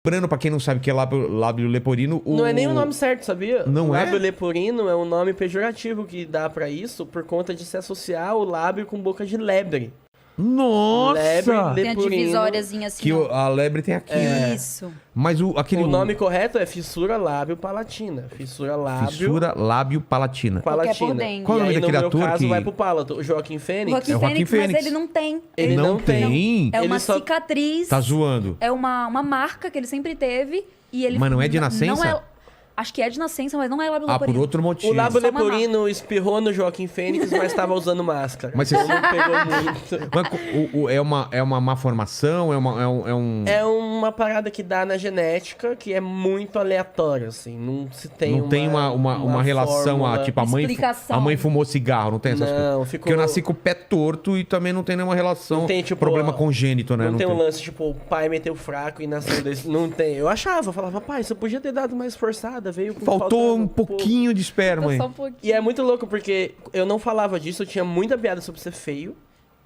Lembrando, pra quem não sabe o que é lábio leporino... Não é nem o nome certo, sabia? Não é? Lábio leporino é um nome pejorativo que dá pra isso por conta de se associar o lábio com boca de lebre. Nossa! Lebre, Tem a leporino. divisóriazinha assim, Que ó. a lebre tem aqui, né? Isso. Mas aquele... O nome correto é fissura lábio-palatina. Fissura lábio-palatina. Qualquer por palatina. dentro. Qual é o nome E aí, daquele no ator meu caso, que- vai pro palato. O Joaquim Fênix. Joaquim É o Joaquim Fênix, Fênix. mas ele não tem. Ele não não tem? É uma Ele só- cicatriz. Tá zoando. É uma marca que ele sempre teve. E ele Mas não é de Não nascença? é, acho que é de nascença, mas não é lábio Ah, leporino. por outro motivo. O lábio Só uma leporino espirrou no Joaquim Fênix, mas estava usando máscara. Mas você- Então não pegou muito. Mas é uma má formação? É um... É uma parada que dá na genética que é muito aleatória, assim. Não se tem Não tem uma relação, fórmula. tipo, Explicação. a mãe fumou cigarro, não tem essas Não, coisas. ficou- Porque eu nasci com o pé torto e também não tem nenhuma relação, Não tem, tipo, problema congênito, né? Não tem um lance, tipo, o pai meteu fraco e nasceu desse. Não tem. Eu achava, falava, pai, você podia ter dado mais forçada, veio com Faltou faltando um pouquinho de esperma aí. Só um pouquinho. E é muito louco porque eu não falava disso, eu tinha muita piada sobre ser feio,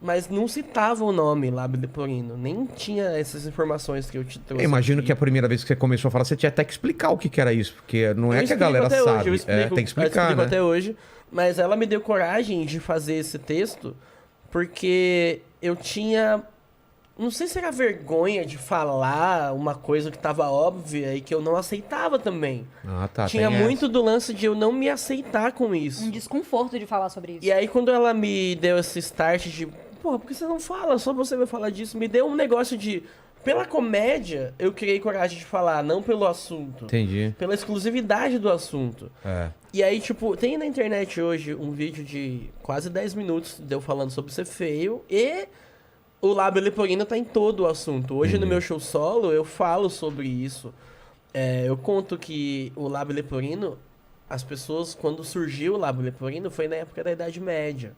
mas não citava o nome lábio leporino. Nem tinha essas informações que eu te trouxe. Eu imagino aqui. que a primeira vez que você começou a falar, você tinha até que explicar o que era isso, porque não é Eu que a explico galera até sabe. Hoje, eu explico, tem que eu explicar, explico né? até hoje. Mas ela me deu coragem de fazer esse texto porque eu tinha... Não sei se era vergonha de falar uma coisa que tava óbvia e que eu não aceitava também. Ah, tá. Tinha tem muito do lance de eu não me aceitar com isso. Um desconforto de falar sobre isso. E aí, quando ela me deu esse start de... Porra, por que você não fala? Só você vai falar disso. Me deu um negócio de... Pela comédia, eu criei coragem de falar, não pelo assunto. Entendi. Pela exclusividade do assunto. É. E aí, tipo, tem na internet hoje um vídeo de quase 10 minutos de eu falando sobre ser feio e... O lábio leporino tá em todo o assunto. Hoje no meu show solo eu falo sobre isso. Eu conto que o lábio leporino, as pessoas, quando surgiu o lábio leporino, foi na época da Idade Média.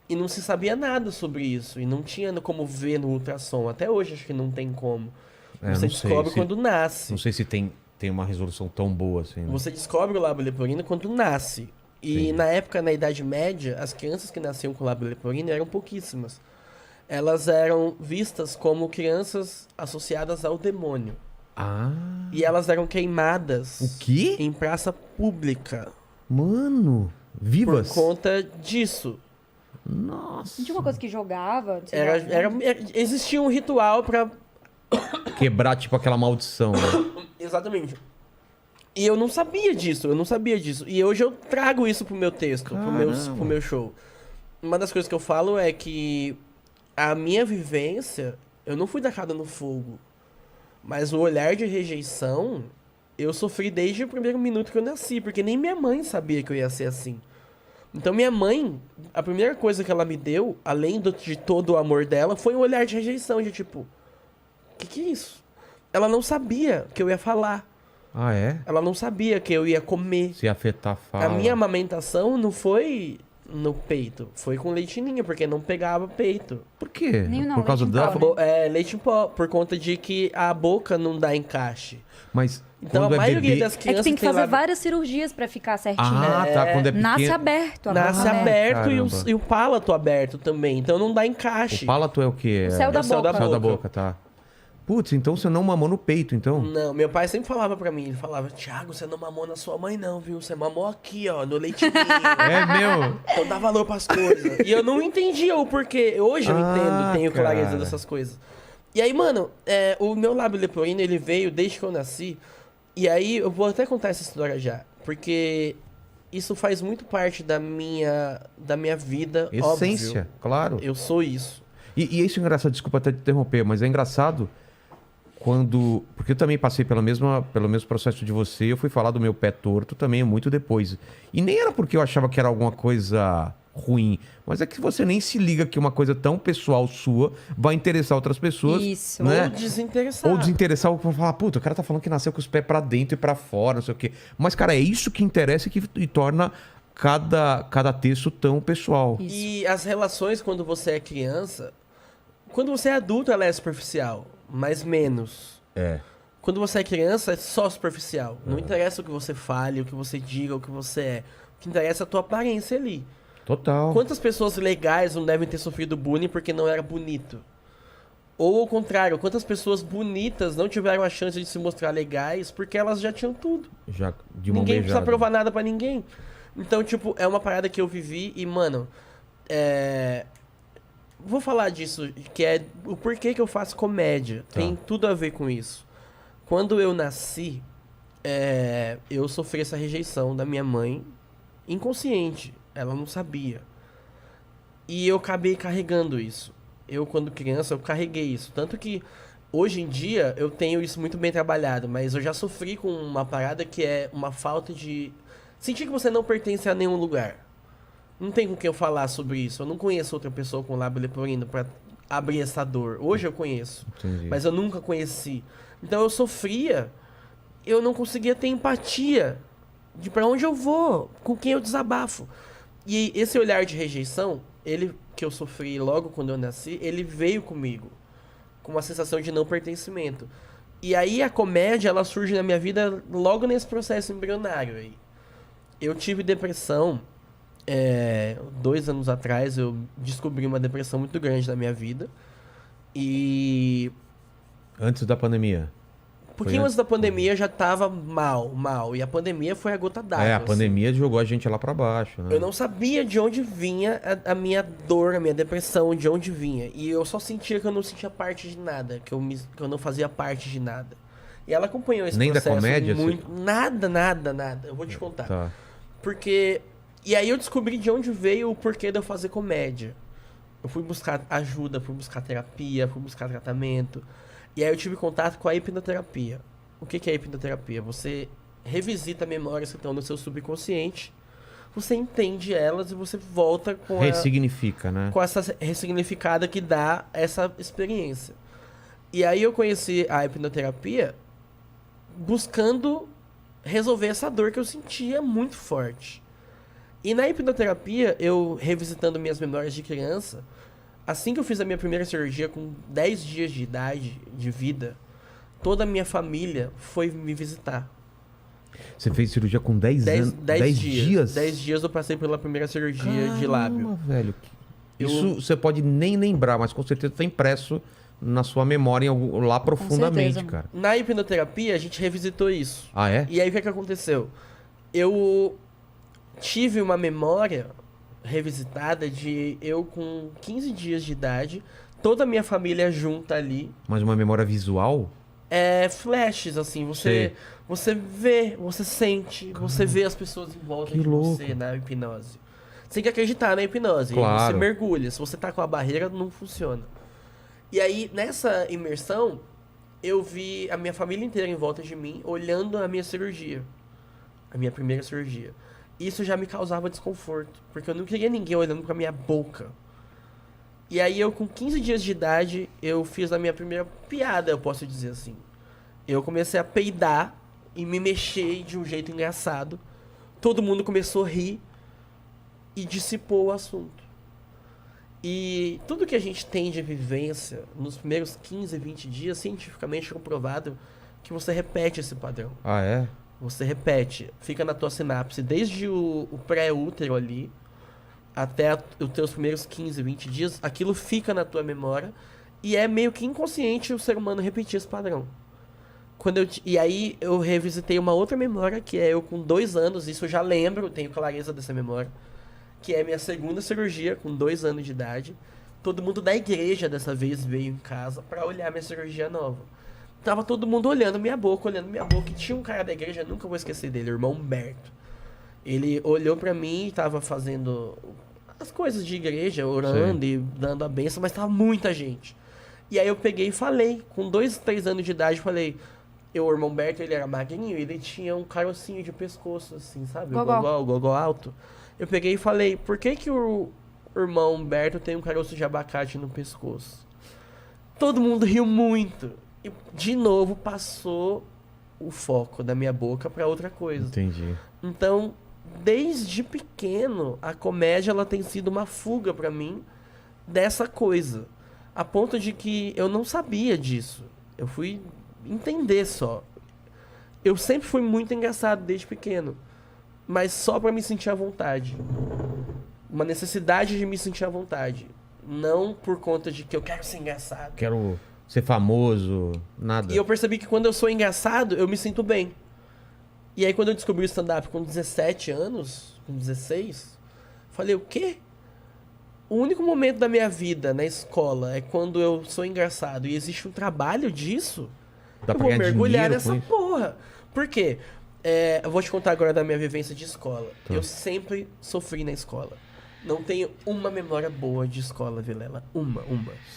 E não se sabia nada sobre isso. E não tinha como ver no ultrassom. Até hoje acho que não tem como. É, Você não sei descobre se- quando nasce. Não sei se tem uma resolução tão boa assim. Né? Você descobre o lábio leporino quando nasce. E Sim. na época, na Idade Média, as crianças que nasciam com lábio leporino eram pouquíssimas. Elas eram vistas como crianças associadas ao demônio. Ah. E elas eram queimadas O quê? em praça pública Mano. Vivas? por conta disso. Nossa. Não tinha uma coisa que jogava? sei lá, Existia um ritual pra... Quebrar, tipo, aquela maldição, né? Exatamente. E eu não sabia disso, E hoje eu trago isso pro meu texto, pro meu show. Uma das coisas que eu falo é que a minha vivência, eu não fui tacado no fogo. Mas o olhar de rejeição, eu sofri desde o primeiro minuto que eu nasci, porque nem minha mãe sabia que eu ia ser assim. Então minha mãe, a primeira coisa que ela me deu, além de todo o amor dela, foi um olhar de rejeição, de tipo, que é isso? Ela não sabia que eu ia falar. Ah, é? Ela não sabia que eu ia comer. Se afetar a fala. A minha amamentação não foi no peito, foi com leitinho, porque não pegava peito. Por quê? Nem não, Por causa leite em da... pó, né? Leite em pó, por conta de que a boca não dá encaixe. Mas Então quando a maioria bebê... das É que crianças tem que fazer lábio- várias cirurgias pra ficar certinho. Ah, tá. Quando é pequeno... Nasce aberto. a Nasce boca, né? aberto Caramba. e o palato aberto também, então não dá encaixe. O palato é o quê? O céu da É o céu boca. da Céu da boca. boca, tá. Putz, então você não mamou no peito, então? Não, meu pai sempre falava pra mim, ele falava, Thiago, você não mamou na sua mãe não, viu? Você mamou aqui, ó, no leitinho. É, meu... Então dá valor pras coisas. E eu não entendia o porquê. Hoje eu entendo, tenho clareza cara. dessas coisas. E aí, mano, o meu lábio leporino, ele veio desde que eu nasci. E aí, eu vou até contar essa história já. Porque isso faz muito parte da minha vida, Essência, óbvio. claro. Eu sou isso. E isso é engraçado, desculpa até te interromper, mas é engraçado quando... Porque eu também passei pelo mesmo processo de você, eu fui falar do meu pé torto também muito depois. E nem era porque eu achava que era alguma coisa ruim, mas é que você nem se liga que uma coisa tão pessoal sua vai interessar outras pessoas. Isso. Né? Ou desinteressado. Ou desinteressar, vão falar, puta, o cara tá falando que nasceu com os pés pra dentro e pra fora, não sei o quê. Mas, cara, é isso que interessa e torna cada texto tão pessoal. Isso. E as relações quando você é criança... Quando você é adulto, ela é superficial. Mas menos. É. Quando você é criança, é só superficial. Não interessa o que você fale, o que você diga, o que você é. O que interessa é a tua aparência ali. Total. Quantas pessoas legais não devem ter sofrido bullying porque não era bonito? Ou ao contrário, quantas pessoas bonitas não tiveram a chance de se mostrar legais porque elas já tinham tudo. Já de mão Ninguém precisa beijada. provar nada pra ninguém. Então, tipo, é uma parada que eu vivi e, mano, vou falar disso, que é o porquê que eu faço comédia. Tem tudo a ver com isso. Quando eu nasci, eu sofri essa rejeição da minha mãe, inconsciente. Ela não sabia. E eu acabei carregando isso. Eu, quando criança, eu carreguei isso. Tanto que, hoje em dia, eu tenho isso muito bem trabalhado. Mas eu já sofri com uma parada que é uma falta de... sentir que você não pertence a nenhum lugar. Não tem com quem eu falar sobre isso. Eu não conheço outra pessoa com lábio leporino pra abrir essa dor. Hoje eu conheço. Entendi. Mas eu nunca conheci. Então eu sofria. Eu não conseguia ter empatia de pra onde eu vou, com quem eu desabafo. E esse olhar de rejeição, ele que eu sofri logo quando eu nasci, ele veio comigo. Com uma sensação de não pertencimento. E aí a comédia, ela surge na minha vida logo nesse processo embrionário aí. Eu tive depressão... 2 anos atrás eu descobri uma depressão muito grande na minha vida. E... Antes da pandemia. um pouquinho antes da pandemia já tava mal. E a pandemia foi a gota d'água. A pandemia jogou a gente lá pra baixo, né? Eu não sabia de onde vinha a minha dor, a minha depressão, de onde vinha. E eu só sentia que eu não sentia parte de nada, que eu não fazia parte de nada. E ela acompanhou esse Nem da processo comédia? muito... Nada. Eu vou te contar. Tá. Porque... E aí eu descobri de onde veio o porquê de eu fazer comédia. Eu fui buscar ajuda, fui buscar terapia, fui buscar tratamento. E aí eu tive contato com a hipnoterapia. O que é a hipnoterapia? Você revisita memórias que estão no seu subconsciente, você entende elas e você volta com Ressignifica, né? com essa ressignificada que dá essa experiência. E aí eu conheci a hipnoterapia buscando resolver essa dor que eu sentia muito forte. E na hipnoterapia, eu revisitando minhas memórias de criança, assim que eu fiz a minha primeira cirurgia, com 10 dias de idade, de vida, toda a minha família foi me visitar. Você fez cirurgia com 10 anos? 10 dias? 10 dias eu passei pela primeira cirurgia de lábio. Velho. Isso você pode nem lembrar, mas com certeza tá impresso na sua memória lá profundamente, certeza. cara. Na hipnoterapia, a gente revisitou isso. Ah, é? E aí, o que aconteceu? Eu tive uma memória revisitada de eu com 15 dias de idade, toda a minha família junta ali. Mas uma memória visual? Flashes, assim, Sei. você vê, você sente, você vê as pessoas em volta Que de louco. você na hipnose. Você tem que acreditar na hipnose. Claro. Você mergulha. Se você tá com a barreira, não funciona. E aí, nessa imersão, eu vi a minha família inteira em volta de mim, olhando a minha cirurgia. A minha primeira cirurgia. Isso já me causava desconforto, porque eu não queria ninguém olhando pra minha boca. E aí eu, com 15 dias de idade, eu fiz a minha primeira piada, eu posso dizer assim. Eu comecei a peidar e me mexer de um jeito engraçado. Todo mundo começou a rir e dissipou o assunto. E tudo que a gente tem de vivência nos primeiros 15, 20 dias, cientificamente comprovado que você repete esse padrão. Ah, é? Você repete, fica na tua sinapse, desde o pré-útero ali, até os teus primeiros 15, 20 dias, aquilo fica na tua memória, e é meio que inconsciente o ser humano repetir esse padrão. E aí eu revisitei uma outra memória, que é eu com 2 anos, isso eu já lembro, tenho clareza dessa memória, que é minha segunda cirurgia, com 2 anos de idade. Todo mundo da igreja dessa vez veio em casa pra olhar minha cirurgia nova. Tava todo mundo olhando minha boca, e tinha um cara da igreja, nunca vou esquecer dele, o irmão Humberto. Ele olhou pra mim e tava fazendo as coisas de igreja, orando e dando a bênção, mas tava muita gente. E aí eu peguei e falei, com 2, 3 anos de idade, falei... O irmão Humberto, ele era magrinho, ele tinha um carocinho de pescoço, assim, sabe? Gogó. O gogó alto. Eu peguei e falei, por que que o irmão Humberto tem um caroço de abacate no pescoço? Todo mundo riu muito. E, de novo, passou o foco da minha boca pra outra coisa. Entendi. Então, desde pequeno, a comédia ela tem sido uma fuga pra mim dessa coisa. A ponto de que eu não sabia disso. Eu fui entender só. Eu sempre fui muito engraçado desde pequeno. Mas só pra me sentir à vontade. Uma necessidade de me sentir à vontade. Não por conta de que eu quero ser engraçado. Quero Ser famoso, nada. E eu percebi que quando eu sou engraçado, eu me sinto bem. E aí quando eu descobri o stand-up com 17 anos, com 16, falei, o quê? O único momento da minha vida na escola é quando eu sou engraçado e existe um trabalho disso, Dá eu pra vou ganhar mergulhar dinheiro nessa com isso? porra. Por quê? Eu vou te contar agora da minha vivência de escola. Tá. Eu sempre sofri na escola. Não tenho uma memória boa de escola, Vilela. Uma.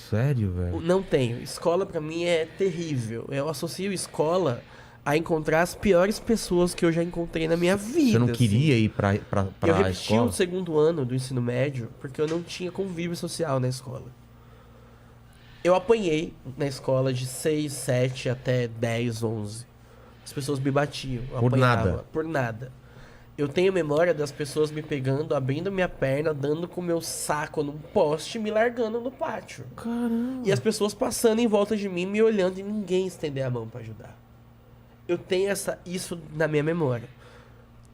Sério, velho? Não tenho. Escola pra mim é terrível. Eu associo escola a encontrar as piores pessoas que eu já encontrei na minha vida. Você não assim. queria ir pra Eu repeti escola? o segundo ano do ensino médio porque eu não tinha convívio social na escola. Eu apanhei na escola de 6, 7 até 10, 11. As pessoas me batiam. Eu Por apanhava, nada? Por nada. Eu tenho memória das pessoas me pegando, abrindo minha perna, dando com o meu saco num poste e me largando no pátio. Caramba. E as pessoas passando em volta de mim, me olhando e ninguém estender a mão pra ajudar. Eu tenho isso na minha memória.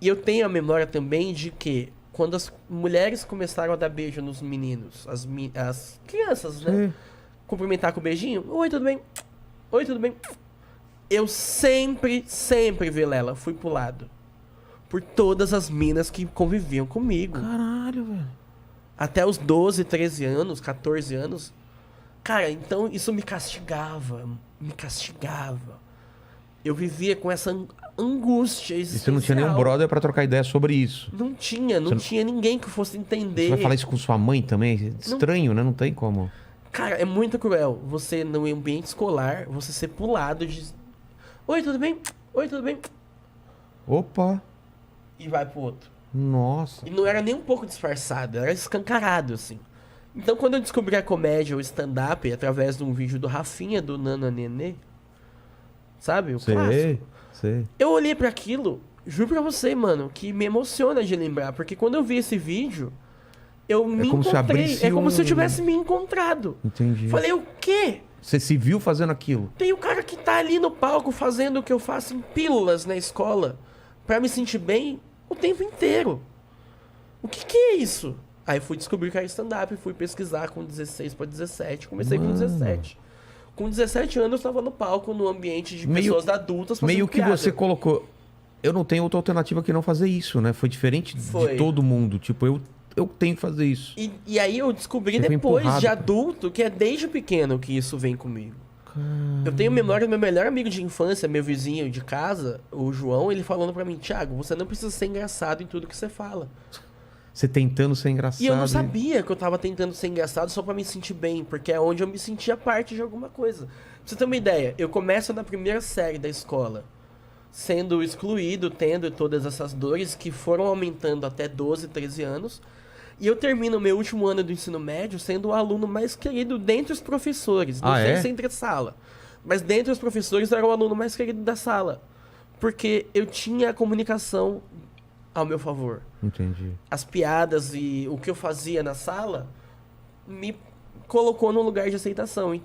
E eu tenho a memória também de que quando as mulheres começaram a dar beijo nos meninos, as crianças, né? Sim. Cumprimentar com beijinho. Oi, tudo bem? Oi, tudo bem? Eu sempre, Vilela, fui pro lado. Por todas as minas que conviviam comigo. Caralho, velho. Até os 12, 13 anos, 14 anos. Cara, então isso me castigava. Eu vivia com essa angústia E existencial. você não tinha nenhum brother pra trocar ideia sobre isso? Não tinha ninguém que fosse entender. Você vai falar isso com sua mãe também? Estranho, né? Não tem como. Cara, é muito cruel você, no ambiente escolar, você ser pulado de... Oi, tudo bem? Oi, tudo bem? Opa. E vai pro outro. Nossa. E não era nem um pouco disfarçado, era escancarado, assim. Então, quando eu descobri a comédia, o stand-up, através de um vídeo do Rafinha, do Nana Nenê, sabe? O clássico. Sei. Eu olhei pra aquilo, juro pra você, mano, que me emociona de lembrar. Porque quando eu vi esse vídeo, eu me como se encontrei. abrisse É como se eu tivesse me encontrado. Entendi. Falei, o quê? Você se viu fazendo aquilo? Tem o cara que tá ali no palco fazendo o que eu faço em pílulas na escola pra me sentir bem o tempo inteiro. O que é isso? Aí fui descobrir que era stand-up, fui pesquisar com 16 pra 17. Comecei com 17. Com 17 anos eu tava no palco, no ambiente de pessoas adultas fazendo Meio que piada. você colocou... Eu não tenho outra alternativa que não fazer isso, né? Foi diferente Foi. de todo mundo. Tipo, eu tenho que fazer isso. E aí eu descobri Você foi depois, empurrado, de cara. adulto, que é desde pequeno que isso vem comigo. Eu tenho memória do meu melhor amigo de infância, meu vizinho de casa, o João, ele falando pra mim, Thiago, você não precisa ser engraçado em tudo que você fala. Você tentando ser engraçado. E eu não sabia que eu tava tentando ser engraçado só pra me sentir bem, porque é onde eu me sentia parte de alguma coisa. Pra você ter uma ideia, eu começo na primeira série da escola, sendo excluído, tendo todas essas dores que foram aumentando até 12, 13 anos. E eu termino o meu último ano do ensino médio sendo o aluno mais querido dentre os professores. Não sei se entre a sala. Mas dentre os professores eu era o aluno mais querido da sala. Porque eu tinha a comunicação ao meu favor. Entendi. As piadas e o que eu fazia na sala me colocou num lugar de aceitação. Então,